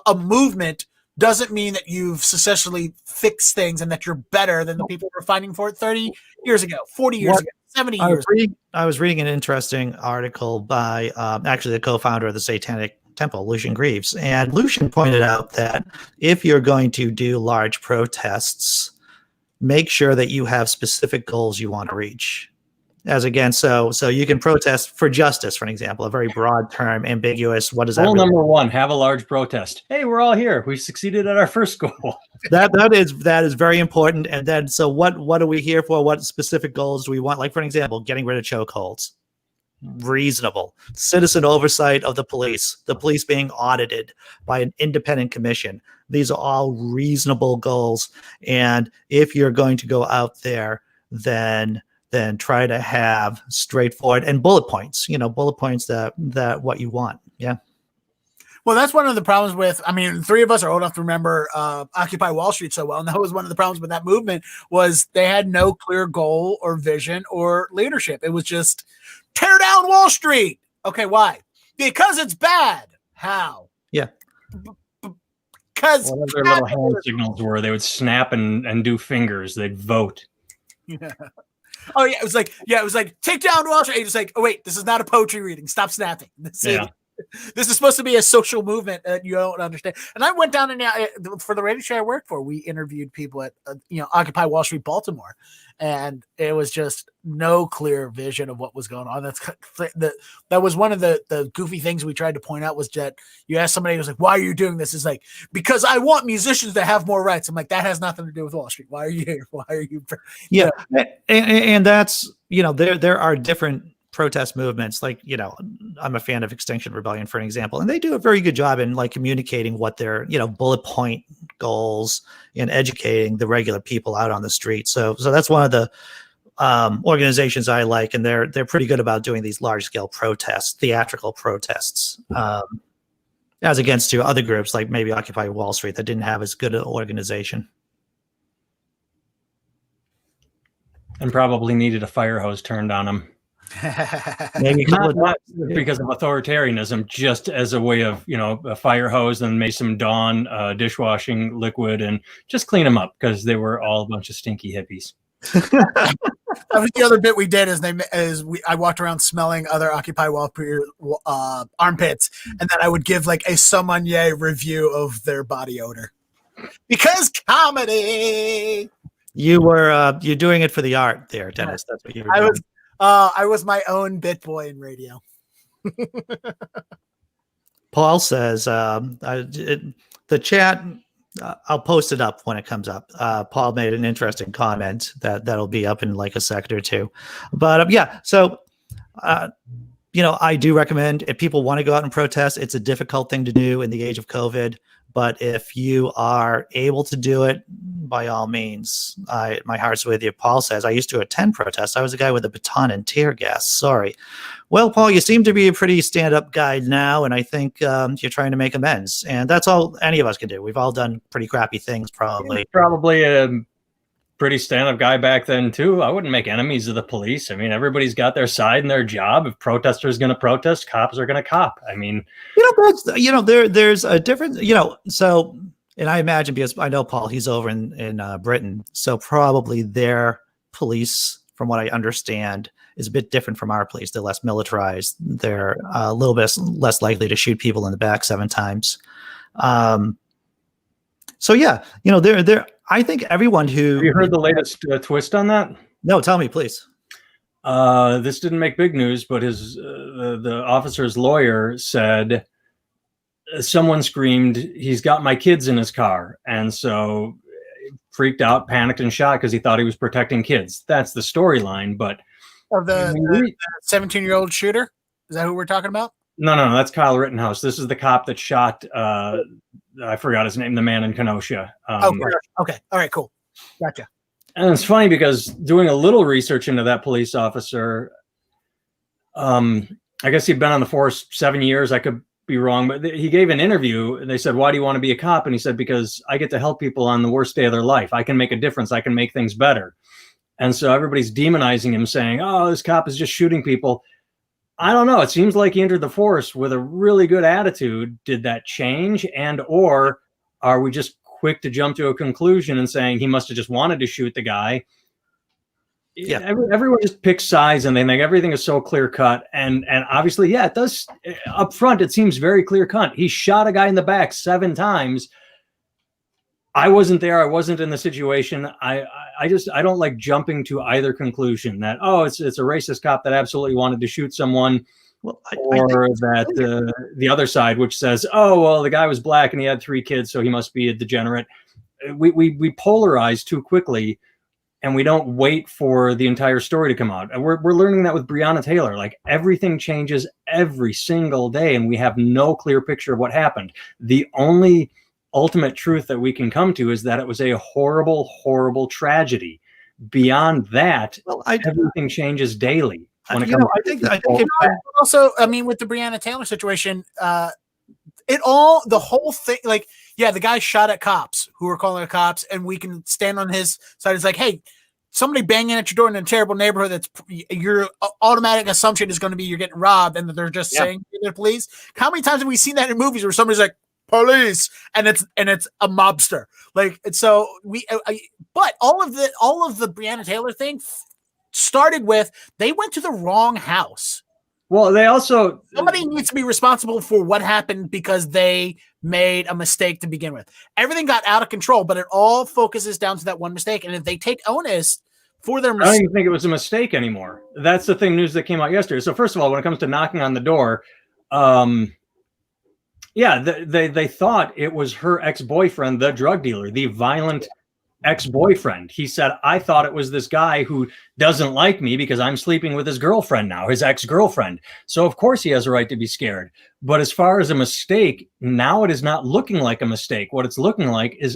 a movement doesn't mean that you've successfully fixed things and that you're better than the people who were fighting for it 30 years ago, 40 years ago, 70 years ago. I was reading an interesting article by actually the co-founder of the Satanic Temple, Lucian Greaves. And Lucian pointed out that if you're going to do large protests, make sure that you have specific goals you want to reach. So you can protest for justice, for an example, a very broad term, ambiguous. What does that mean? Number 1, have a large protest. Hey, we're all here. We succeeded at our first goal. That is very important. And then, so what are we here for? What specific goals do we want? Like, for an example, getting rid of chokeholds. Reasonable. Citizen oversight of the police being audited by an independent commission. These are all reasonable goals. And if you're going to go out there, then try to have straightforward and bullet points that what you want. Yeah. Well, that's one of the problems with, 3 of us are old enough to remember Occupy Wall Street so well. And that was one of the problems with that movement was they had no clear goal or vision or leadership. It was just tear down Wall Street. Okay. Why? Because it's bad. How? Yeah. Because their little hand signals were, they would snap and do fingers. They'd vote. Yeah. Oh yeah, it was like take down Wall Street. It's like, oh wait, this is not a poetry reading. Stop snapping. This is supposed to be a social movement that you don't understand. And I went down and for the radio show I worked for, we interviewed people at Occupy Wall Street, Baltimore, and it was just no clear vision of what was going on. That was one of the goofy things we tried to point out, was that you ask somebody who's like, "Why are you doing this?" It's like, because I want musicians to have more rights. I'm like, that has nothing to do with Wall Street. Why are you here? Why are you? Yeah, and that's there are different protest movements. Like, I'm a fan of Extinction Rebellion, for an example, and they do a very good job in like communicating what their bullet point goals and educating the regular people out on the street. So that's one of the organizations I like, and they're pretty good about doing these large scale protests, theatrical protests, as against to other groups like maybe Occupy Wall Street that didn't have as good an organization. And probably needed a fire hose turned on them. Maybe not because of authoritarianism, just as a way of, a fire hose and maybe some Dawn dishwashing liquid and just clean them up, because they were all a bunch of stinky hippies. That was the other bit we did. I walked around smelling other Occupy Wall Street armpits, and then I would give like a sommelier review of their body odor, because comedy. You're doing it for the art there, Dennis. That's what you were doing. I was my own bit boy in radio. Paul says the chat. I'll post it up when it comes up. Paul made an interesting comment that'll be up in like a second or two. But so I do recommend, if people want to go out and protest, it's a difficult thing to do in the age of COVID. But if you are able to do it, by all means, my heart's with you. Paul says, I used to attend protests. I was a guy with a baton and tear gas. Sorry. Well, Paul, you seem to be a pretty stand-up guy now, and I think you're trying to make amends. And that's all any of us can do. We've all done pretty crappy things, probably. Probably a pretty stand-up guy back then, too. I wouldn't make enemies of the police. I mean, everybody's got their side and their job. If protesters going to protest, cops are going to cop. I mean, there's a difference, so, and I imagine, because I know Paul, he's over in Britain, so probably their police, from what I understand, is a bit different from our police. They're less militarized. They're a little bit less likely to shoot people in the back 7 times. So yeah, they're I think everyone who... Have you heard the latest twist on that? No, tell me, please. This didn't make big news, but the officer's lawyer said someone screamed, "He's got my kids in his car." And so freaked out, panicked, and shot because he thought he was protecting kids. That's the storyline, but... Of the 17-year-old shooter? Is that who we're talking about? No, that's Kyle Rittenhouse. This is the cop that shot, I forgot his name, the man in Kenosha. Okay. All right, cool. Gotcha. And it's funny because doing a little research into that police officer, I guess he'd been on the force 7 years. I could be wrong, but he gave an interview and they said, "Why do you want to be a cop?" And he said, "Because I get to help people on the worst day of their life. I can make a difference. I can make things better." And so everybody's demonizing him, saying, "Oh, this cop is just shooting people." I don't know. It seems like he entered the force with a really good attitude. Did that change? Or are we just quick to jump to a conclusion and saying he must have just wanted to shoot the guy? Yeah. Everyone just picks sides and they think everything is so clear cut. And obviously, yeah, it does. Up front, it seems very clear cut. He shot a guy in the back 7 times. I wasn't there. I wasn't in the situation. I don't like jumping to either conclusion that, it's a racist cop that absolutely wanted to shoot someone, the other side, which says, the guy was black and he had 3 kids, so he must be a degenerate. We polarize too quickly, and we don't wait for the entire story to come out. And we're learning that with Breonna Taylor. Like, everything changes every single day, and we have no clear picture of what happened. The only ultimate truth that we can come to is that it was a horrible, horrible tragedy. Beyond that, everything changes daily. I think also, I mean, with the Breonna Taylor situation, the whole thing, like, yeah, the guy shot at cops who were calling the cops, and we can stand on his side. It's like, hey, somebody banging at your door in a terrible neighborhood, that's your automatic assumption is going to be you're getting robbed, and that they're just saying to the police. How many times have we seen that in movies where somebody's like, "Police," and it's a mobster? Like, so but all of the Breonna Taylor thing started with, they went to the wrong house. Well, they also somebody needs to be responsible for what happened because they made a mistake to begin with. Everything got out of control, but it all focuses down to that one mistake. And if they take onus for their I don't mistake, even think it was a mistake anymore. That's the thing, news that came out yesterday. So first of all, when it comes to knocking on the door, they thought it was her ex-boyfriend, the drug dealer, the violent ex-boyfriend. He said, I thought it was this guy who doesn't like me because I'm sleeping with his girlfriend now, his ex-girlfriend. So of course he has a right to be scared. But as far as a mistake, now it is not looking like a mistake. What it's looking like is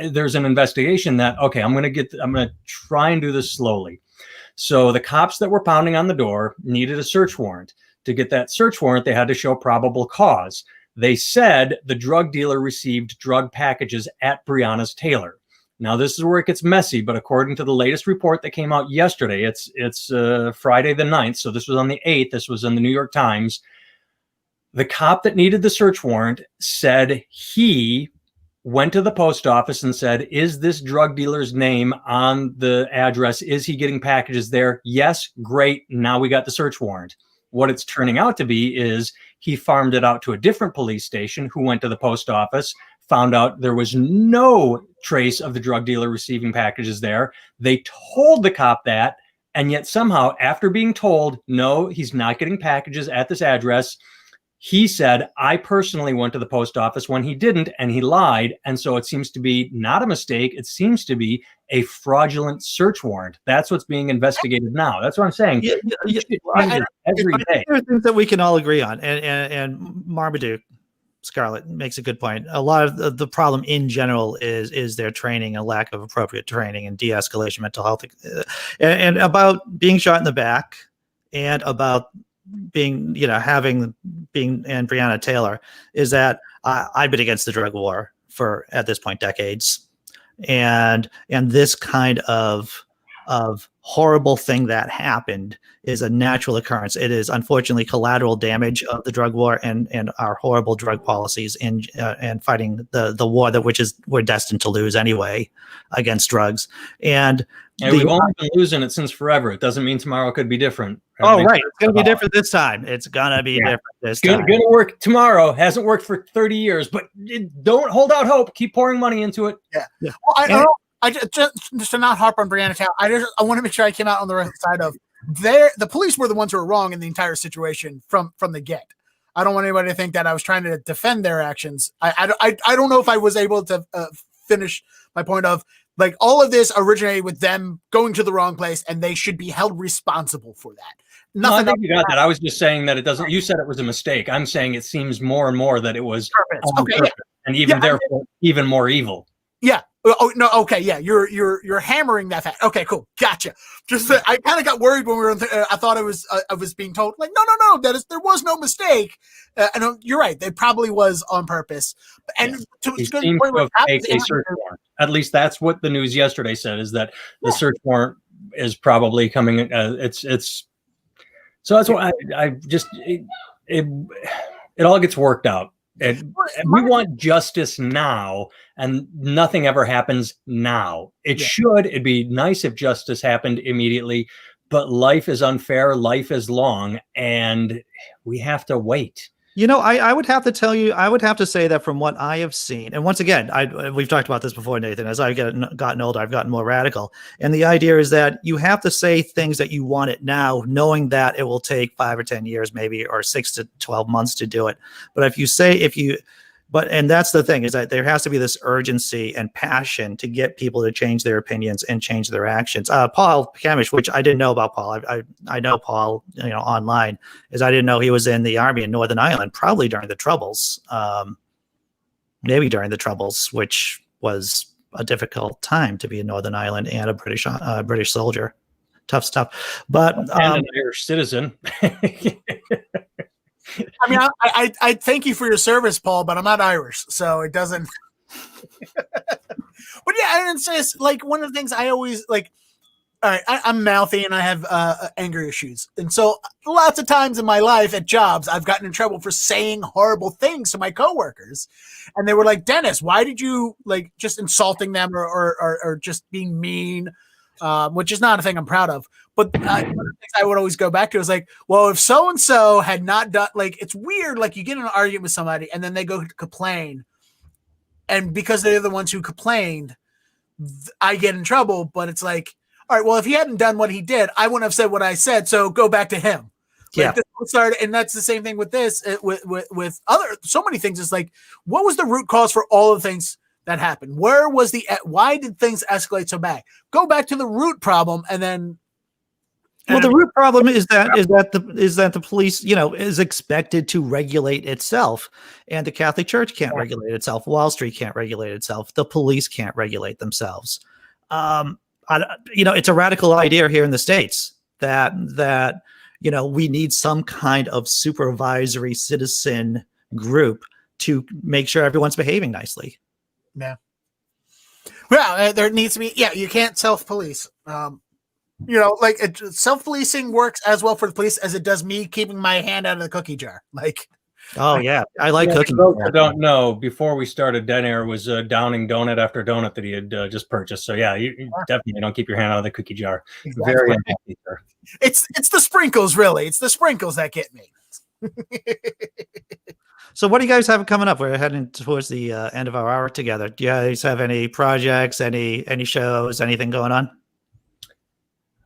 there's an investigation that, okay, I'm going to try and do this slowly. So the cops that were pounding on the door needed a search warrant. To get that search warrant, they had to show probable cause. They said the drug dealer received drug packages at Breonna's Taylor. Now, this is where it gets messy, but according to the latest report that came out yesterday, it's Friday the 9th, so this was on the 8th, this was in the New York Times. The cop that needed the search warrant said he went to the post office and said, is this drug dealer's name on the address? Is he getting packages there? Yes, great, now we got the search warrant. What it's turning out to be is he farmed it out to a different police station who went to the post office, found out there was no trace of the drug dealer receiving packages there. They told the cop that, and yet somehow after being told, no, he's not getting packages at this address, he said, I personally went to the post office when he didn't, and he lied. And so it seems to be not a mistake. It seems to be a fraudulent search warrant. That's what's being investigated now. That's what I'm saying. Every day. There are things that we can all agree on. And Marmaduke, Scarlett makes a good point. A lot of the problem in general is their training, a lack of appropriate training and de-escalation, mental health, and about being shot in the back, and about being, and Breonna Taylor, is that I've been against the drug war for, at this point, decades, and this kind of horrible thing that happened is a natural occurrence. It is unfortunately collateral damage of the drug war and our horrible drug policies and fighting the war we're destined to lose anyway against drugs. And we've only been losing it since forever. It doesn't mean tomorrow could be different. Oh, right. It's going to be different this time. It's going to be different this time. Going to work tomorrow. Hasn't worked for 30 years, but don't hold out hope. Keep pouring money into it. Yeah. Well, I just to not harp on Breonna Taylor, I want to make sure I came out on the right side of the police were the ones who were wrong in the entire situation from the get. I don't want anybody to think that I was trying to defend their actions. I don't know if I was able to finish my point of, like, all of this originated with them going to the wrong place, and they should be held responsible for that. Nothing. No, I think you got that. I was just saying that it doesn't. You said it was a mistake. I'm saying it seems more and more that it was purpose, and therefore even more evil. Yeah. Oh no. Okay. Yeah. You're hammering that fact. Okay. Cool. Gotcha. Just I kind of got worried when we were. I thought I was being told, like, no. There was no mistake. And you're right. It probably was on purpose. And yes. A search warrant. At least that's what the news yesterday said. Is that the search warrant is probably coming. So that's why I just it all gets worked out. We want justice now, and nothing ever happens now. It'd be nice if justice happened immediately, but life is unfair, life is long, and we have to wait. I would have to tell you, I would have to say that from what I have seen, and once again, we've talked about this before, Nathan, as I've gotten older, I've gotten more radical. And the idea is that you have to say things that you want it now, knowing that it will take 5 or 10 years, maybe, or 6 to 12 months to do it. But and that's the thing, is that there has to be this urgency and passion to get people to change their opinions and change their actions. Paul Kamish, which I didn't know about Paul. I know Paul, online, is I didn't know he was in the army in Northern Ireland, probably during the Troubles, maybe during the Troubles, which was a difficult time to be in Northern Ireland and a British soldier. Tough stuff. But and an Irish citizen. I mean, I thank you for your service, Paul, but I'm not Irish, so it doesn't. But yeah, and it's like one of the things I always like. All right, I'm mouthy and I have anger issues, and so lots of times in my life at jobs, I've gotten in trouble for saying horrible things to my coworkers, and they were like, "Dennis, why did you just insulting them or just being mean?" which is not a thing I'm proud of. But one of the things I would always go back to is like, well, if so-and-so had not done, like, it's weird, like you get in an argument with somebody and then they go to complain. And because they're the ones who complained, I get in trouble. But it's like, all right, well, if he hadn't done what he did, I wouldn't have said what I said. So go back to him. Like, yeah. And that's the same thing with this, with other, so many things. It's like, what was the root cause for all of the things that happened? Why did things escalate so bad? Go back to the root problem, and then. Well, the root problem is that the police, is expected to regulate itself, and the Catholic Church can't regulate itself. Wall Street can't regulate itself. The police can't regulate themselves. It's a radical idea here in the States that we need some kind of supervisory citizen group to make sure everyone's behaving nicely. Yeah. Well, there needs to be. Yeah, you can't self-police. Self-policing works as well for the police as it does me keeping my hand out of the cookie jar. Like, oh yeah, I like cooking. I don't know. Before we started, Deadair was downing donut after donut that he had just purchased. So yeah, you definitely don't keep your hand out of the cookie jar. Exactly. Very unhappy, sir. It's the sprinkles, really. It's the sprinkles that get me. So what do you guys have coming up? We're heading towards the end of our hour together. Do you guys have any projects, any shows, anything going on?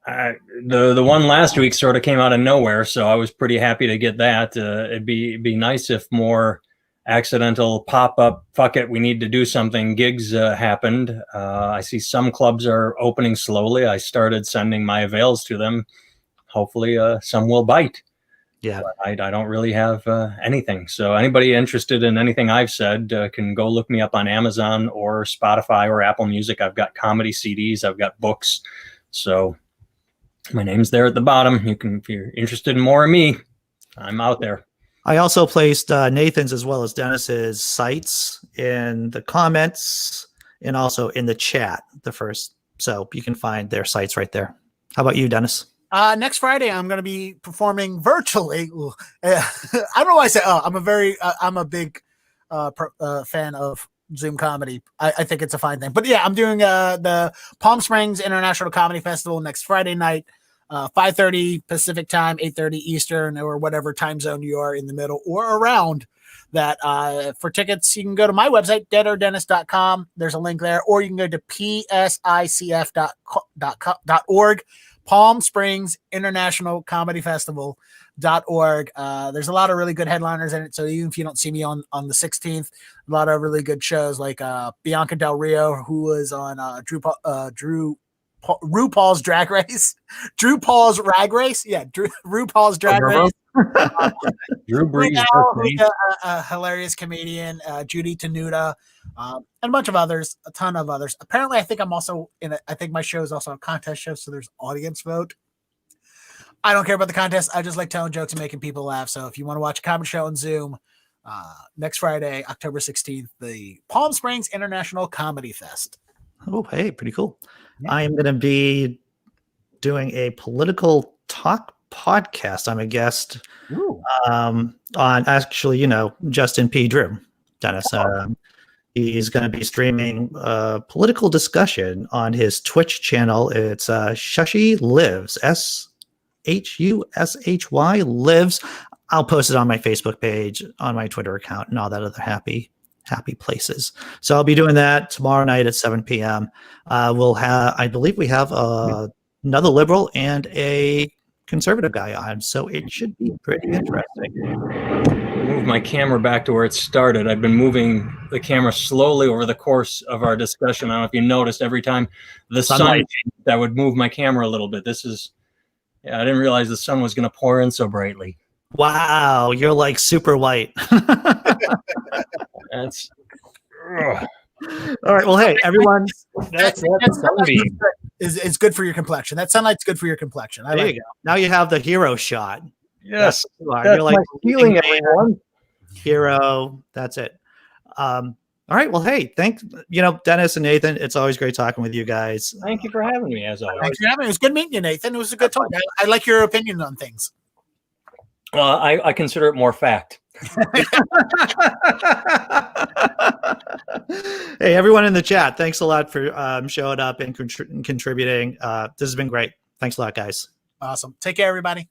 The one last week sort of came out of nowhere, so I was pretty happy to get that. It'd be nice if more accidental pop-up, fuck it, we need to do something gigs happened. I see some clubs are opening slowly. I started sending my avails to them. Hopefully some will bite. Yeah, I don't really have anything. So anybody interested in anything I've said can go look me up on Amazon or Spotify or Apple Music. I've got comedy CDs. I've got books. So my name's there at the bottom. You can, if you're interested in more of me, I'm out there. I also placed Nathan's as well as Dennis's sites in the comments and also in the chat, so you can find their sites right there. How about you, Dennis? Next Friday, I'm going to be performing virtually. I don't know why I say, I'm a big fan of Zoom comedy. I think it's a fine thing. But yeah, I'm doing the Palm Springs International Comedy Festival next Friday night, 5:30 Pacific time, 8:30 Eastern, or whatever time zone you are in the middle or around that. For tickets, you can go to my website, deadairdennis.com. There's a link there. Or you can go to psicf.org. Palm Springs International Comedy Festival.org. There's a lot of really good headliners in it. So even if you don't see me on the 16th, a lot of really good shows like Bianca Del Rio, who was on RuPaul's Drag Race. RuPaul's Rag Race? Yeah, RuPaul's Drag Race. Drew Brees, a hilarious comedian, Judy Tenuta, and a bunch of others, a ton of others. Apparently, I think I'm also I think my show is also a contest show, so there's audience vote. I don't care about the contest. I just like telling jokes and making people laugh. So if you want to watch a comedy show on Zoom, next Friday, October 16th, the Palm Springs International Comedy Fest. Oh, hey, pretty cool. Yeah. I am going to be doing a political talk podcast. I'm a guest on actually, Justin P. Drew, Dennis. He's going to be streaming political discussion on his Twitch channel. It's Shushy Lives, SHUSHY Lives. I'll post it on my Facebook page, on my Twitter account, and all that other happy places. So I'll be doing that tomorrow night at 7 p.m. I believe we have another liberal and a conservative guy on, so it should be pretty interesting. Move my camera back to where it started. I've been moving the camera slowly over the course of our discussion. I don't know if you noticed, every time the sun, that would move my camera a little bit. I didn't realize the sun was going to pour in so brightly. Wow, you're like super white. That's all right. Well, hey, everyone. That's is good for your complexion. That sunlight's good for your complexion. There you go. Now you have the hero shot. Yes, you're like healing everyone. Hero. That's it. All right. Well, hey, thanks. Dennis and Nathan, it's always great talking with you guys. Thank you for having me, as always. Thanks for having me. It was good meeting you, Nathan. It was a good talk. I like your opinion on things. I consider it more fact. Hey, everyone in the chat, thanks a lot for showing up and contributing. This has been great. Thanks a lot, guys. Awesome. Take care, everybody.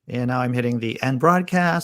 And now I'm hitting the end broadcast.